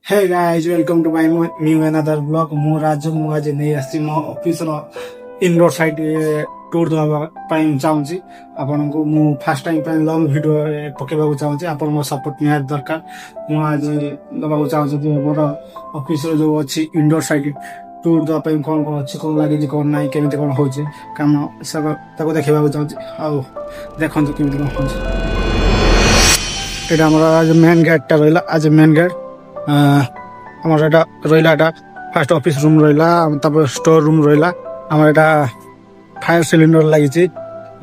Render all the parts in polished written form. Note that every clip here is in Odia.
Hey guys, welcome to my new another vlog. ମୁଁ ରାଜୁ ମୁଁ ଆଜି ନେଇ ଆସିଛି ମୋ ଅଫିସର ଇନଡୋର ସାଇଟ୍ ଟୁର୍ ଦେବା ପାଇଁ ଚାହୁଁଛି ଆପଣଙ୍କୁ। ମୁଁ ଫାର୍ଷ୍ଟ ଟାଇମ୍ ପାଇଁ ଲଙ୍ଗ୍ ଭିଡ଼ିଓ ପକେଇବାକୁ ଚାହୁଁଛି, ଆପଣଙ୍କ ସପୋର୍ଟ ନିହାତି ଦରକାର। ମୁଁ ଆଜି ଦେବାକୁ ଚାହୁଁଛି ଯେ ମୋର ଅଫିସର ଯେଉଁ ଅଛି ଇନଡୋର ସାଇଟ୍ ଟୁର୍ ଦେବା ପାଇଁ କ'ଣ କ'ଣ ଅଛି, କ'ଣ ଲାଗିଛି, କ'ଣ ନାହିଁ, କେମିତି କ'ଣ ହେଉଛି କାମ, ତାକୁ ଦେଖିବାକୁ ଚାହୁଁଛି। ଆଉ ଦେଖନ୍ତୁ କେମିତି କ'ଣ ହେଉଛି। ଏଇଟା ଆମର ଆଜି ମେନ୍ ଗେଟ୍ଟା ରହିଲା। ଆଜି ମେନ୍ ଗେଟ୍ আমার এটা রইলা, এটা ফার্স্ট অফিস রুম রইলা, তারপরে স্টোর রুম রইলা। আমার এটা ফায়ার সিলিন্ডর লাগিছে,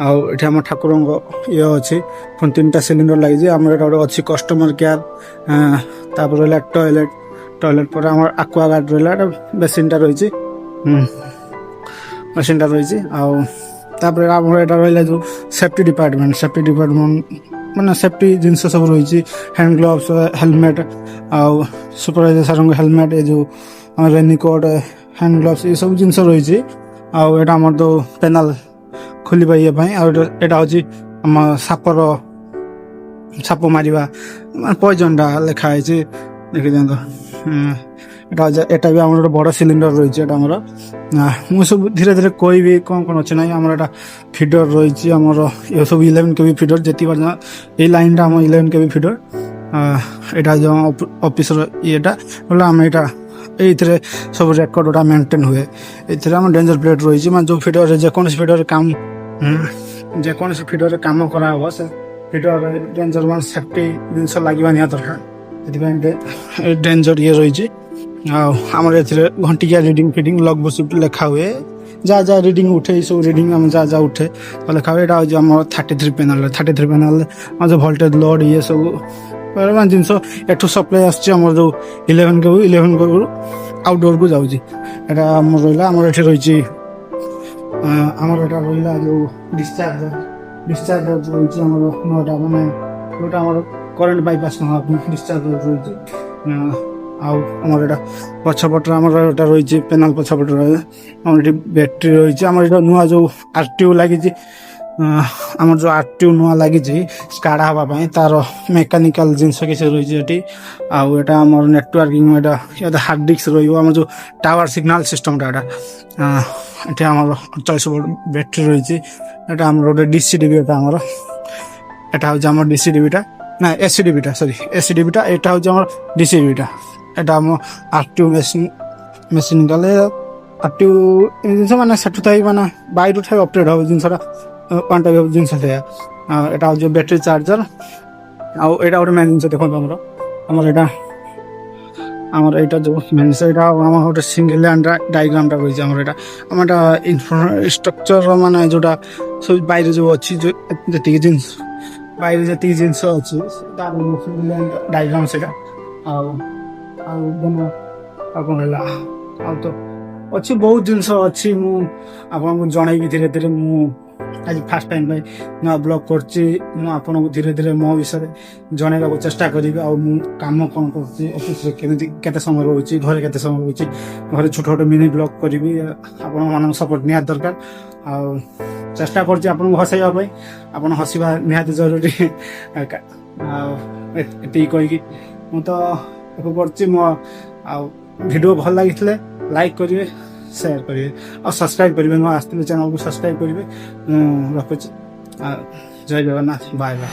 ଆଉ ଏଠି ଆମ ଠାକୁରଙ୍କ ଇଏ ଅଛି। ପୁଣି 3ଟା ସିଲିଣ୍ଡର ଲାଗିଛି। ଆମର ଏଇଟା ଗୋଟେ ଅଛି କଷ୍ଟମର କେୟାର, ତାପରେ ରହିଲା ଟଏଲେଟ୍ ପରେ ଆମର ଆକ୍ୱାଗାର୍ଡ ରହିଲା। ଏଇଟା ବେସିନ୍ଟା ରହିଛି, ବେସିନ୍ଟା ରହିଛି। ଆଉ ତାପରେ ଆମର ଏଇଟା ରହିଲା ଯେଉଁ ସେଫ୍ଟି ଡିପାର୍ଟମେଣ୍ଟ ମାନେ ସେଫ୍ଟି ଜିନିଷ ସବୁ ରହିଛି। ହ୍ୟାଣ୍ଡ ଗ୍ଲୋଭ୍ସ, ହେଲମେଟ୍, ଆଉ ସୁପରଭାଇଜର ସାର୍ଙ୍କ ହେଲମେଟ୍, ଏ ଯେଉଁ ରେନିକୋଟ୍, ହ୍ୟାଣ୍ଡ ଗ୍ଲୋଭ୍ସ ଏସବୁ ଜିନିଷ ରହିଛି। ଆଉ ଏଇଟା ଆମର ଯେଉଁ ପେନାଲ ଖୋଲିବା ଇଏ ପାଇଁ। ଆଉ ଏଇଟା ହେଉଛି ଆମ ସାପ ମାରିବା ମାନେ ପଏଜନଟା ଲେଖା ହେଇଛି, ଦେଖିଦିଅନ୍ତୁ। ଏଇଟା ବି ଆମର ଗୋଟେ ବଡ଼ ସିଲିଣ୍ଡର ରହିଛି। ଏଇଟା ଆମର ମୁଁ ସବୁ ଧୀରେ ଧୀରେ କହିବି କ'ଣ କ'ଣ ଅଛି ନାହିଁ। ଆମର ଏଇଟା ଫିଡର ରହିଛି, ଆମର ଏ ସବୁ 11 KB ଫିଡର। ଯେତିକି ପର୍ଯ୍ୟନ୍ତ ଏଇ ଲାଇନଟା ଆମ 11 KB ଫିଡର। ଏଇଟା ଯେଉଁ ଅଫିସର ଇଏଟା ବୋଲେ ଆମେ ଏଇଟା ଏଇଥିରେ ସବୁ ରେକର୍ଡଟା ମେଣ୍ଟେନ୍ ହୁଏ। ଏଇଥିରେ ଆମ ଡେଞ୍ଜର ପ୍ଲେଟ୍ ରହିଛି, ମାନେ ଯେଉଁ ଫିଡରରେ ଯେକୌଣସି ଫିଡରରେ କାମ କରାହେବ ସେ ଫିଡରରେ ଡେଞ୍ଜର ମାନେ ସେଫ୍ଟି ଜିନିଷ ଲାଗିବା ନିହାତି ଦରକାର। ସେଥିପାଇଁ ଡେଞ୍ଜର ଇଏ ରହିଛି। ଆଉ ଆମର ଏଥିରେ ଘଣ୍ଟିକିଆ ରିଡ଼ିଂ ଲଗ୍ ବୁକ୍ ଲେଖା ହୁଏ। ଯାହା ରିଡ଼ିଂ ଉଠେ, ଏଇ ସବୁ ରିଡ଼ିଂ ଆମେ ଯାହା ଉଠେ ଲେଖା ହୁଏ। ଏଇଟା ହେଉଛି ଆମର 33 ପେନାଲରେ ଆମର ଯେଉଁ ଭୋଲ୍ଟେଜ୍ ଲୋଡ୍ ଇଏ ସବୁ ଜିନିଷ ଏଠୁ ସପ୍ଲାଇ ଆସୁଛି। ଆମର ଯେଉଁ 11 KB ଆଉଟଡୋରକୁ ଯାଉଛି। ଏଇଟା ଆମର ରହିଲା। ଆମର ଏଠି ରହିଛି ଆମର ଏଇଟା ରହିଲା ଯେଉଁ ଡିସଚାର୍ଜ ରହିଛି। ଆମର ନଅଟା ମାନେ ଯେଉଁଟା ଆମର କରେଣ୍ଟ ବାଇପାସ୍ ଡିସଚାର୍ଜ ରହିଛି। ଆଉ ଆମର ଏଇଟା ପଛପଟରେ ଆମର ଏଇଟା ରହିଛି ପେନାଲ ପଛପଟରେ ରହିଲା। ଆମର ଏଠି ବ୍ୟାଟେରୀ ରହିଛି। ଆମର ଏଇଟା ନୂଆ ଯେଉଁ RTO ଲାଗିଛି, ଆମର ଯେଉଁ RTO ନୂଆ ଲାଗିଛି ସ୍କାଡା ହେବା ପାଇଁ, ତାର ମେକାନିକାଲ ଜିନିଷ କିଛି ରହିଛି ଏଠି। ଆଉ ଏଇଟା ଆମର ନେଟୱାର୍କିଂ, ଏଇଟା ହାର୍ଡ ଡିସ୍କ ରହିବ। ଆମର ଯେଉଁ ଟାୱାର ସିଗ୍ନାଲ ସିଷ୍ଟମଟା ଏଠି ଆମର 40 ଭୋଲ୍ଟ ବ୍ୟାଟେରୀ ରହିଛି। ଏଇଟା ଆମର ଗୋଟେ DCDB। ଏଇଟା ହେଉଛି ଆମର DCDBଟା, ନା ACDBଟା। ଏଇଟା ହେଉଛି ଆମର DCDBଟା। ଏଇଟା ଆମ RTO ମେସିନ୍ ଗଲେ RTO ଜିନିଷ ମାନେ ସେଠୁ ଥାଇ ମାନେ ବାଇରୁ ଥାଇ ଅପରେଟ୍ ହେବ ଜିନିଷଟା, ୱାନ୍ ଟାଇପ୍ ଅଫ୍ ଜିନିଷ ସେଇଆ। ଏଇଟା ହେଉଛି ବ୍ୟାଟେରୀ ଚାର୍ଜର। ଆଉ ଏଇଟା ଗୋଟେ ମେନ୍ ଜିନିଷ ଦେଖନ୍ତୁ। ଆମର ଏଇଟା ଯେଉଁ ମେନ୍ ସେଇଟା ଆମର ଗୋଟେ ସିଙ୍ଗଲ ଲ୍ୟାଣ୍ଡ ଡାଇଗ୍ରାମଟା ରହିଛି। ଆମର ଏଇଟା ଷ୍ଟ୍ରକ୍ଚର ମାନେ ଯେଉଁଟା ସବୁ ବାଇରେ ଯେଉଁ ଅଛି, ଯେତିକି ଜିନିଷ ଅଛି ତାର ସିଙ୍ଗଲ ଲ୍ୟାଣ୍ଡ ଡାଇଗ୍ରାମ ସେଇଟା। ଆଉ କ'ଣ ହେଲା, ଆଉ ତ ଅଛି ବହୁତ ଜିନିଷ ଅଛି। ମୁଁ ଆପଣଙ୍କୁ ଜଣେଇବି ଧୀରେ ଧୀରେ। ମୁଁ ଆଜି ଫାର୍ଷ୍ଟ ଟାଇମ୍ ପାଇଁ ନୂଆ ବ୍ଲଗ୍ କରୁଛି। ମୁଁ ଆପଣଙ୍କୁ ଧୀରେ ଧୀରେ ମୋ ବିଷୟରେ ଜଣେଇବାକୁ ଚେଷ୍ଟା କରିବି। ଆଉ ମୁଁ କାମ କ'ଣ କରୁଛି, ଅଫିସରେ କେତେ ସମୟ ରହୁଛି, ଘରେ କେତେ ସମୟ ରହୁଛି, ଘରେ ଛୋଟ ମିନି ବ୍ଲଗ୍ କରିବି। ଆପଣମାନଙ୍କ ସପୋର୍ଟ ନିହାତି ଦରକାର। ଆଉ ଚେଷ୍ଟା କରୁଛି ଆପଣଙ୍କୁ ହସାଇବା ପାଇଁ। ଆପଣ ହସିବା ନିହାତି ଜରୁରୀ। ଆଉ ଏତିକି କହିକି ମୁଁ ତ କରୁଛି। ଆଉ ଭିଡ଼ିଓ ଭଲ ଲାଗିଥିଲେ ଲାଇକ୍ କରିବେ, ସେୟାର କରିବେ, ଆଉ ସବସ୍କ୍ରାଇବ୍ କରିବେ। ମୁଁ ଆସିଥିଲି ଚ୍ୟାନେଲକୁ ସବସ୍କ୍ରାଇବ୍ କରିବେ। ମୁଁ ରଖୁଛି। ଜୟ ଜଗନ୍ନାଥ, ବାଏ ବାଏ।